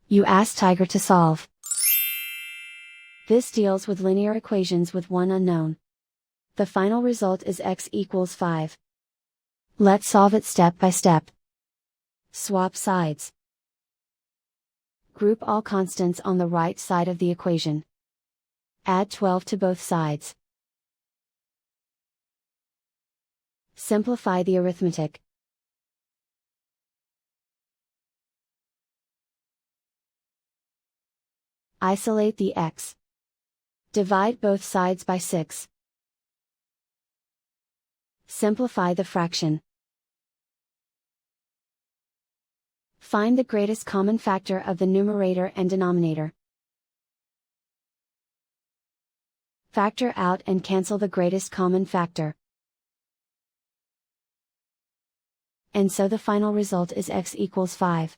You ask Tiger to solve. This deals with linear equations with one unknown. The final result is x equals 5. Let's solve it step by step. Swap sides. Group all constants on the right side of the equation. Add 12 to both sides. Simplify the arithmetic. Isolate the x. Divide both sides by 6. Simplify the fraction. Find the greatest common factor of the numerator and denominator. Factor out and cancel the greatest common factor. And so the final result is x equals 5.